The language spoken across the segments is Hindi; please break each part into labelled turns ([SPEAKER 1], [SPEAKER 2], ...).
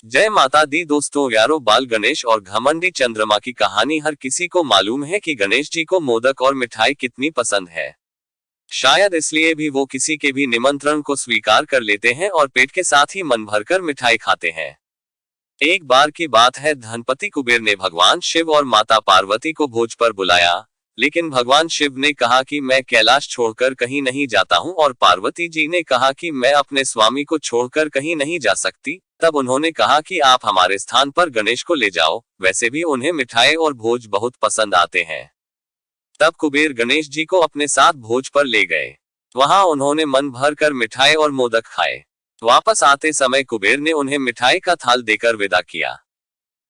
[SPEAKER 1] जय माता दी दोस्तों यारो, बाल गणेश और घमंडी चंद्रमा की कहानी। हर किसी को मालूम है कि गणेश जी को मोदक और मिठाई कितनी पसंद है। शायद इसलिए भी वो किसी के भी निमंत्रण को स्वीकार कर लेते हैं और पेट के साथ ही मन भरकर मिठाई खाते हैं। एक बार की बात है, धनपति कुबेर ने भगवान शिव और माता पार्वती को भोज पर बुलाया। लेकिन भगवान शिव ने कहा कि मैं कैलाश छोड़कर कहीं नहीं जाता हूँ, और पार्वती जी ने कहा कि मैं अपने स्वामी को छोड़कर कहीं नहीं जा सकती। तब उन्होंने कहा कि आप हमारे स्थान पर गणेश को ले जाओ, वैसे भी उन्हें मिठाई और भोज बहुत पसंद आते हैं। तब कुबेर गणेश जी को अपने साथ भोज पर ले गए। वहां उन्होंने मन भर कर मिठाई और मोदक खाए। वापस आते समय कुबेर ने उन्हें मिठाई का थाल देकर विदा किया।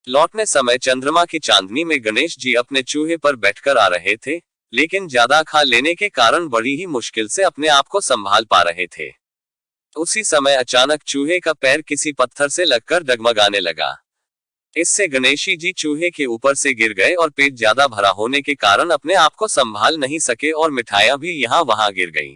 [SPEAKER 1] लौटने समय चंद्रमा की चांदनी में गणेश जी अपने चूहे पर बैठकर आ रहे थे, लेकिन ज्यादा खा लेने के कारण बड़ी ही मुश्किल से अपने आप को संभाल पा रहे थे। उसी समय अचानक चूहे का पैर किसी पत्थर से लगकर डगमगाने लगा। इससे गणेशी जी चूहे के ऊपर से गिर गए और पेट ज्यादा भरा होने के कारण अपने आप को संभाल नहीं सके और मिठाइयां भी यहाँ वहां गिर गईं।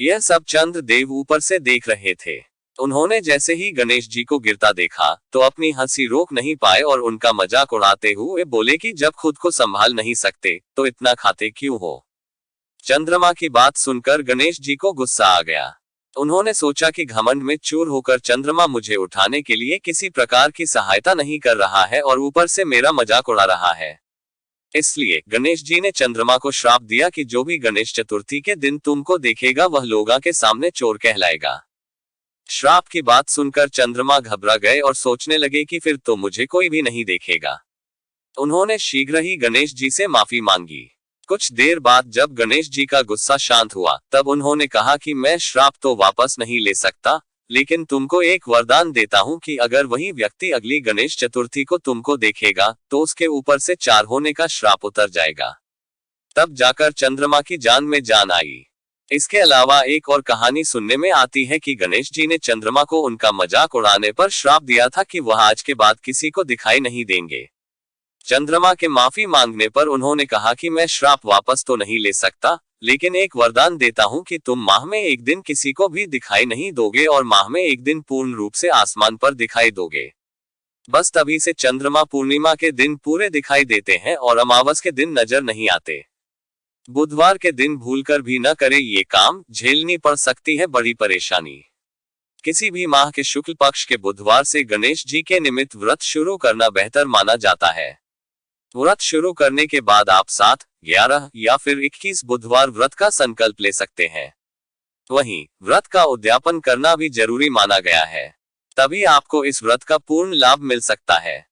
[SPEAKER 1] यह सब चंद्र देव ऊपर से देख रहे थे। उन्होंने जैसे ही गणेश जी को गिरता देखा तो अपनी हंसी रोक नहीं पाए और उनका मजाक उड़ाते हुए बोले कि जब खुद को संभाल नहीं सकते तो इतना खाते क्यों हो। चंद्रमा की बात सुनकर गणेश जी को गुस्सा आ गया। उन्होंने सोचा कि घमंड में चूर होकर चंद्रमा मुझे उठाने के लिए किसी प्रकार की सहायता नहीं कर रहा है और ऊपर से मेरा मजाक उड़ा रहा है। इसलिए गणेश जी ने चंद्रमा को श्राप दिया कि जो भी गणेश चतुर्थी के दिन तुमको देखेगा वह लोगों के सामने चोर कहलाएगा। श्राप की बात सुनकर चंद्रमा घबरा गए और सोचने लगे कि फिर तो मुझे कोई भी नहीं देखेगा। उन्होंने शीघ्र ही गणेश जी से माफी मांगी। कुछ देर बाद जब गणेश जी का गुस्सा शांत हुआ तब उन्होंने कहा कि मैं श्राप तो वापस नहीं ले सकता, लेकिन तुमको एक वरदान देता हूं कि अगर वही व्यक्ति अगली गणेश चतुर्थी को तुमको देखेगा तो उसके ऊपर से 4 होने का श्राप उतर जाएगा। तब जाकर चंद्रमा की जान में जान आई। इसके अलावा एक और कहानी सुनने में आती है कि गणेश जी ने चंद्रमा को उनका मजाक उड़ाने पर श्राप दिया था कि वह आज के बाद किसी को दिखाई नहीं देंगे। चंद्रमा के माफी मांगने पर उन्होंने कहा कि मैं श्राप वापस तो नहीं ले सकता, लेकिन एक वरदान देता हूं कि तुम माह में एक दिन किसी को भी दिखाई नहीं दोगे और माह में एक दिन पूर्ण रूप से आसमान पर दिखाई दोगे। बस तभी से चंद्रमा पूर्णिमा के दिन पूरे दिखाई देते हैं और अमावस के दिन नजर नहीं आते। बुधवार के दिन भूलकर भी न करे ये काम, झेलनी पड़ सकती है बड़ी परेशानी। किसी भी माह के शुक्ल पक्ष के बुधवार से गणेश जी के निमित्त व्रत शुरू करना बेहतर माना जाता है। व्रत शुरू करने के बाद आप 7, 11 या फिर 21 बुधवार व्रत का संकल्प ले सकते हैं। वहीं व्रत का उद्यापन करना भी जरूरी माना गया है, तभी आपको इस व्रत का पूर्ण लाभ मिल सकता है।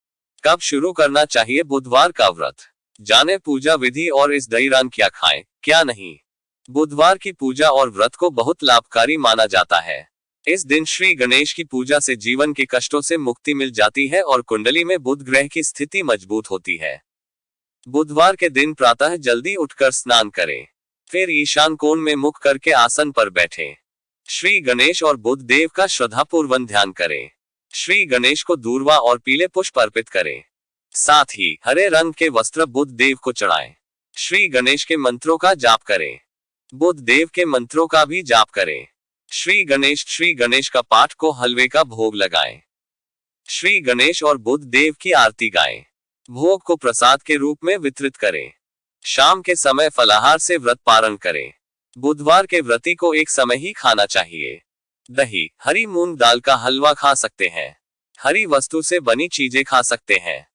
[SPEAKER 1] कब शुरू करना चाहिए बुधवार का व्रत, जाने पूजा विधि और इस दौरान क्या खाएं क्या नहीं। बुधवार की पूजा और व्रत को बहुत लाभकारी माना जाता है। इस दिन श्री गणेश की पूजा से जीवन के कष्टों से मुक्ति मिल जाती है और कुंडली में बुध ग्रह की स्थिति मजबूत होती है। बुधवार के दिन प्रातः जल्दी उठकर स्नान करें, फिर ईशान कोण में मुख करके आसन पर बैठें। श्री गणेश और बुध देव का श्रद्धापूर्वक ध्यान करें। श्री गणेश को दूर्वा और पीले पुष्प अर्पित करें। साथ ही हरे रंग के वस्त्र बुध देव को चढ़ाएं। श्री गणेश के मंत्रों का जाप करें। बुध देव के मंत्रों का भी जाप करें। श्री गणेश का पाठ को हलवे का भोग लगाएं। श्री गणेश और बुध देव की आरती गाएं। भोग को प्रसाद के रूप में वितरित करें। शाम के समय फलाहार से व्रत पारण करें। बुधवार के व्रती को एक समय ही खाना चाहिए। दही, हरी मूंग दाल का हलवा खा सकते हैं। हरी वस्तु से बनी चीजें खा सकते हैं।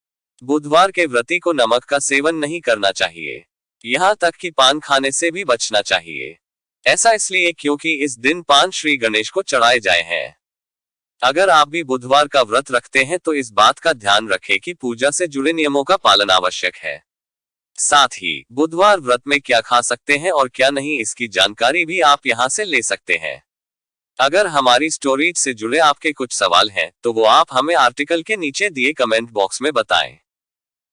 [SPEAKER 1] बुधवार के व्रती को नमक का सेवन नहीं करना चाहिए, यहाँ तक कि पान खाने से भी बचना चाहिए। ऐसा इसलिए क्योंकि इस दिन पान श्री गणेश को चढ़ाए जाए हैं। अगर आप भी बुधवार का व्रत रखते हैं तो इस बात का ध्यान रखें कि पूजा से जुड़े नियमों का पालन आवश्यक है। साथ ही बुधवार व्रत में क्या खा सकते हैं और क्या नहीं, इसकी जानकारी भी आप यहां से ले सकते हैं। अगर हमारी स्टोरीज से जुड़े आपके कुछ सवाल हैं तो वो आप हमें आर्टिकल के नीचे दिए कमेंट बॉक्स में बताएं।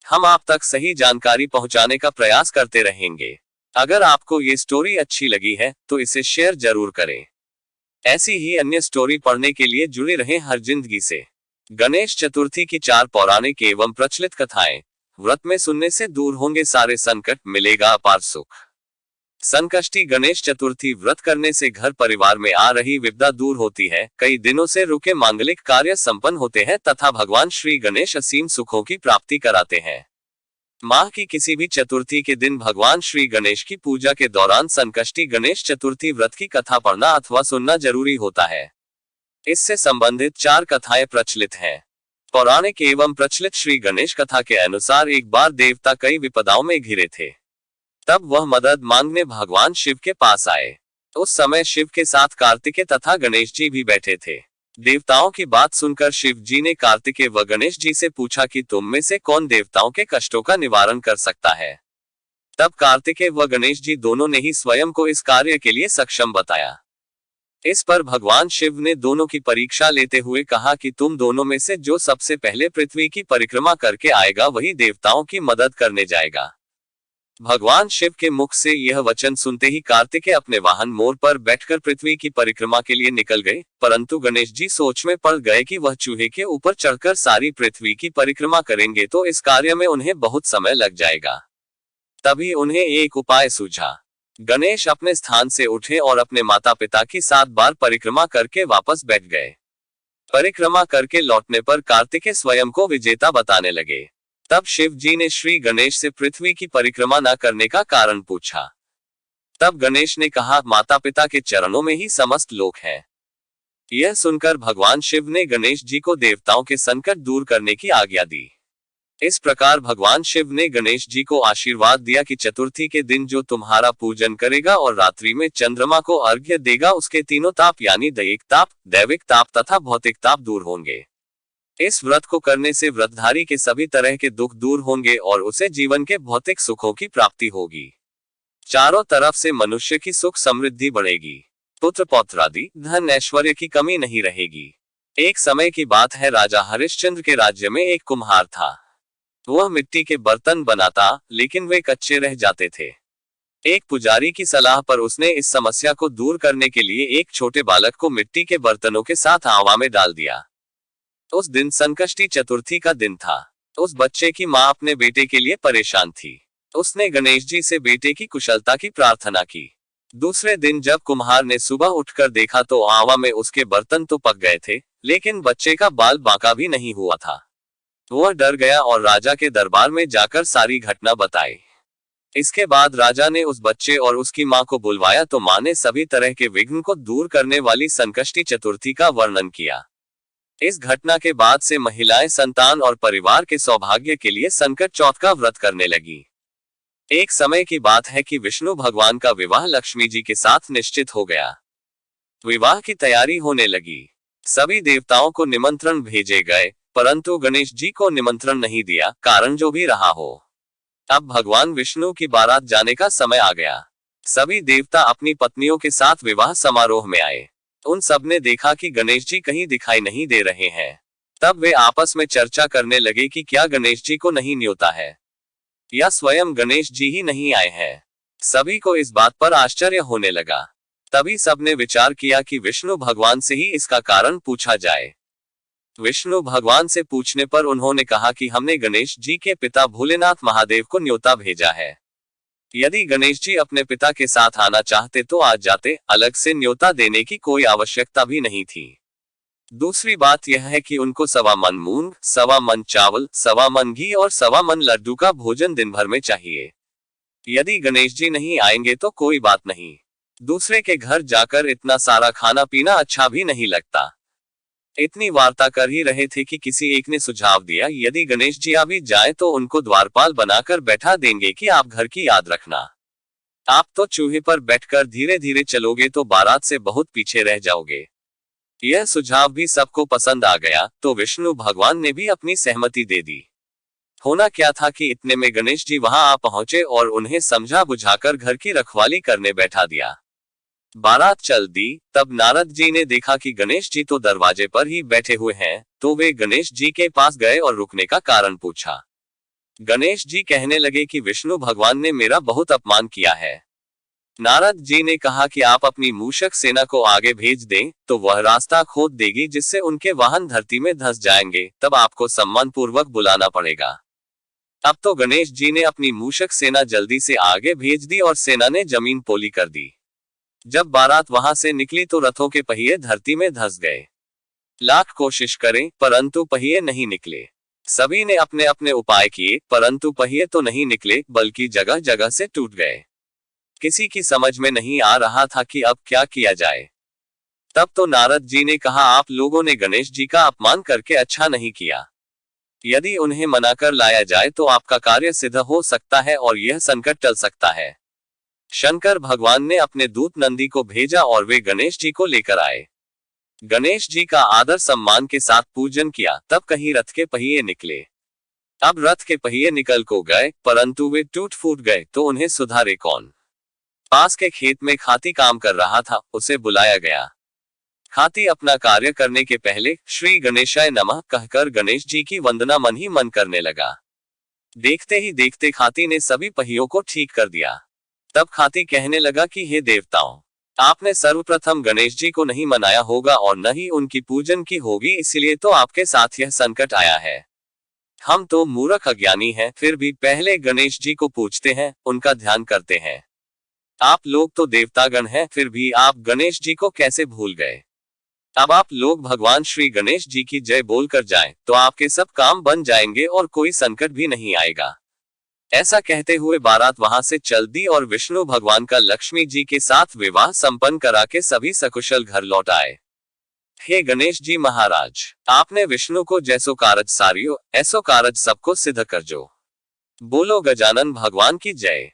[SPEAKER 1] हम आप तक सही जानकारी पहुंचाने का प्रयास करते रहेंगे। अगर आपको ये स्टोरी अच्छी लगी है तो इसे शेयर जरूर करें। ऐसी ही अन्य स्टोरी पढ़ने के लिए जुड़े रहें हर जिंदगी से। गणेश चतुर्थी की 4 पौराणिक एवं प्रचलित कथाएं। व्रत में सुनने से दूर होंगे सारे संकट, मिलेगा अपार सुख। संकष्टी गणेश चतुर्थी व्रत करने से घर परिवार में आ रही विपदा दूर होती है, कई दिनों से रुके मांगलिक कार्य संपन्न होते हैं तथा भगवान श्री गणेश असीम सुखों की प्राप्ति कराते हैं। माह की किसी भी चतुर्थी के दिन भगवान श्री गणेश की पूजा के दौरान संकष्टी गणेश चतुर्थी व्रत की कथा पढ़ना अथवा सुनना जरूरी होता है। इससे संबंधित 4 कथाएं प्रचलित हैं। पौराणिक एवं प्रचलित श्री गणेश कथा के अनुसार एक बार देवता कई विपदाओं में घिरे थे। तब वह मदद मांगने भगवान शिव के पास आए। उस समय शिव के साथ कार्तिकेय तथा गणेश जी भी बैठे थे। देवताओं की बात सुनकर शिव जी ने कार्तिकेय व गणेश जी से पूछा कि तुम में से कौन देवताओं के कष्टों का निवारण कर सकता है। तब कार्तिकेय व गणेश जी दोनों ने ही स्वयं को इस कार्य के लिए सक्षम बताया। इस पर भगवान शिव ने दोनों की परीक्षा लेते हुए कहा कि तुम दोनों में से जो सबसे पहले पृथ्वी की परिक्रमा करके आएगा वही देवताओं की मदद करने जाएगा। भगवान शिव के मुख से यह वचन सुनते ही कार्तिकेय अपने वाहन मोर पर बैठकर पृथ्वी की परिक्रमा के लिए निकल गए, परंतु गणेश जी सोच में पड़ गए कि वह चूहे के ऊपर चढ़कर सारी पृथ्वी की परिक्रमा करेंगे तो इस कार्य में उन्हें बहुत समय लग जाएगा। तभी उन्हें एक उपाय सूझा। गणेश अपने स्थान से उठे और अपने माता पिता की 7 बार परिक्रमा करके वापस बैठ गए। परिक्रमा करके लौटने पर कार्तिकेय स्वयं को विजेता बताने लगे। तब शिव जी ने श्री गणेश से पृथ्वी की परिक्रमा न करने का कारण पूछा। तब गणेश ने कहा, माता पिता के चरणों में ही समस्त लोक है। यह सुनकर भगवान शिव ने गणेश जी को देवताओं के संकट दूर करने की आज्ञा दी। इस प्रकार भगवान शिव ने गणेश जी को आशीर्वाद दिया कि चतुर्थी के दिन जो तुम्हारा पूजन करेगा और रात्रि में चंद्रमा को अर्घ्य देगा उसके तीनों ताप यानी दैहिक ताप, दैविक ताप तथा भौतिक ताप दूर होंगे। इस व्रत को करने से व्रतधारी के सभी तरह के दुख दूर होंगे और उसे जीवन के भौतिक सुखों की प्राप्ति होगी। चारों तरफ से मनुष्य की सुख समृद्धि बढ़ेगी। पुत्र पौत्रादि धन ऐश्वर्य की कमी नहीं रहेगी। एक समय की बात है, राजा हरिश्चंद्र के राज्य में एक कुम्हार था। वह मिट्टी के बर्तन बनाता, लेकिन वे कच्चे रह जाते थे। एक पुजारी की सलाह पर उसने इस समस्या को दूर करने के लिए एक छोटे बालक को मिट्टी के बर्तनों के साथ आवा में डाल दिया। उस दिन संकष्टी चतुर्थी का दिन था। उस बच्चे की मां अपने बेटे के लिए परेशान थी। उसने गणेश जी से बेटे की कुशलता की प्रार्थना की। दूसरे दिन जब कुम्हार ने सुबह उठकर देखा तो आवा में उसके बर्तन तो पक गए थे, लेकिन बच्चे का बाल बांका भी नहीं हुआ था। वह डर गया और राजा के दरबार में जाकर सारी घटना बताई। इसके बाद राजा ने उस बच्चे और उसकी मां को बुलवाया तो मां ने सभी तरह के विघ्न को दूर करने वाली संकष्टी चतुर्थी का वर्णन किया। इस घटना के बाद से महिलाएं संतान और परिवार के सौभाग्य के लिए संकट चौथ का व्रत करने लगी। एक समय की बात है कि विष्णु भगवान का विवाह लक्ष्मी जी के साथ निश्चित हो गया। विवाह की तैयारी होने लगी। सभी देवताओं को निमंत्रण भेजे गए, परंतु गणेश जी को निमंत्रण नहीं दिया, कारण जो भी रहा हो। अब भगवान विष्णु की बारात जाने का समय आ गया। सभी देवता अपनी पत्नियों के साथ विवाह समारोह में आए। उन सब ने देखा कि गणेश जी कहीं दिखाई नहीं दे रहे हैं। तब वे आपस में चर्चा करने लगे कि क्या गणेश जी को नहीं न्योता है या स्वयं गणेश जी ही नहीं आए हैं। सभी को इस बात पर आश्चर्य होने लगा। तभी सबने विचार किया कि विष्णु भगवान से ही इसका कारण पूछा जाए। विष्णु भगवान से पूछने पर उन्होंने कहा कि हमने गणेश जी के पिता भोलेनाथ महादेव को न्योता भेजा है। यदि गणेश जी अपने पिता के साथ आना चाहते तो आ जाते, अलग से न्योता देने की कोई आवश्यकता भी नहीं थी। दूसरी बात यह है कि उनको 1.25 मन मूंग, 1.25 मन चावल, 1.25 मन घी और 1.25 मन लड्डू का भोजन दिन भर में चाहिए। यदि गणेश जी नहीं आएंगे तो कोई बात नहीं, दूसरे के घर जाकर इतना सारा खाना पीना अच्छा भी नहीं लगता। इतनी वार्ता कर ही रहे थे कि किसी एक ने सुझाव दिया, यदि गणेश जी आ भी जाए तो उनको द्वारपाल बनाकर बैठा देंगे कि आप घर की याद रखना। आप तो चूहे पर बैठकर धीरे धीरे चलोगे तो बारात से बहुत पीछे रह जाओगे। यह सुझाव भी सबको पसंद आ गया, तो विष्णु भगवान ने भी अपनी सहमति दे दी। होना क्या था कि इतने में गणेश जी वहां आ पहुंचे और उन्हें समझा बुझाकर घर की रखवाली करने बैठा दिया। बारात चल दी। तब नारद जी ने देखा कि गणेश जी तो दरवाजे पर ही बैठे हुए हैं, तो वे गणेश जी के पास गए और रुकने का कारण पूछा। गणेश जी कहने लगे कि विष्णु भगवान ने मेरा बहुत अपमान किया है। नारद जी ने कहा कि आप अपनी मूषक सेना को आगे भेज दें, तो वह रास्ता खोद देगी जिससे उनके वाहन धरती में धंस जाएंगे, तब आपको सम्मान पूर्वक बुलाना पड़ेगा। अब तो गणेश जी ने अपनी मूषक सेना जल्दी से आगे भेज दी और सेना ने जमीन पोली कर दी। जब बारात वहां से निकली तो रथों के पहिए धरती में धंस गए। लाख कोशिश करें परंतु पहिए नहीं निकले। सभी ने अपने अपने उपाय किए परंतु पहिए तो नहीं निकले बल्कि जगह जगह से टूट गए। किसी की समझ में नहीं आ रहा था कि अब क्या किया जाए। तब तो नारद जी ने कहा, आप लोगों ने गणेश जी का अपमान करके अच्छा नहीं किया। यदि उन्हें मनाकर लाया जाए तो आपका कार्य सिद्ध हो सकता है और यह संकट टल सकता है। शंकर भगवान ने अपने दूत नंदी को भेजा और वे गणेश जी को लेकर आए। गणेश जी का आदर सम्मान के साथ पूजन किया, तब कहीं रथ के पहिए निकले। अब रथ के पहिए निकल को गए परंतु वे टूट फूट गए तो उन्हें सुधारे कौन। पास के खेत में खाती काम कर रहा था, उसे बुलाया गया। खाती अपना कार्य करने के पहले श्री गणेशाय नमः कहकर गणेश जी की वंदना मन ही मन करने लगा। देखते ही देखते खाती ने सभी पहियों को ठीक कर दिया। तब खाती कहने लगा कि हे देवताओं, आपने सर्वप्रथम गणेश जी को नहीं मनाया होगा और न ही उनकी पूजन की होगी, इसलिए तो आपके साथ यह संकट आया है। हम तो मूर्ख अज्ञानी हैं, फिर भी पहले गणेश जी को पूजते हैं, उनका ध्यान करते हैं। आप लोग तो देवतागण हैं, फिर भी आप गणेश जी को कैसे भूल गए। अब आप लोग भगवान श्री गणेश जी की जय बोलकर जाएं, तो आपके सब काम बन जाएंगे और कोई संकट भी नहीं आएगा। ऐसा कहते हुए बारात वहां से चल दी और विष्णु भगवान का लक्ष्मी जी के साथ विवाह संपन्न करा के सभी सकुशल घर लौट आए। हे गणेश जी महाराज, आपने विष्णु को जैसो कारज सारियो, ऐसो कारज सबको सिद्ध कर जो। बोलो गजानन भगवान की जय।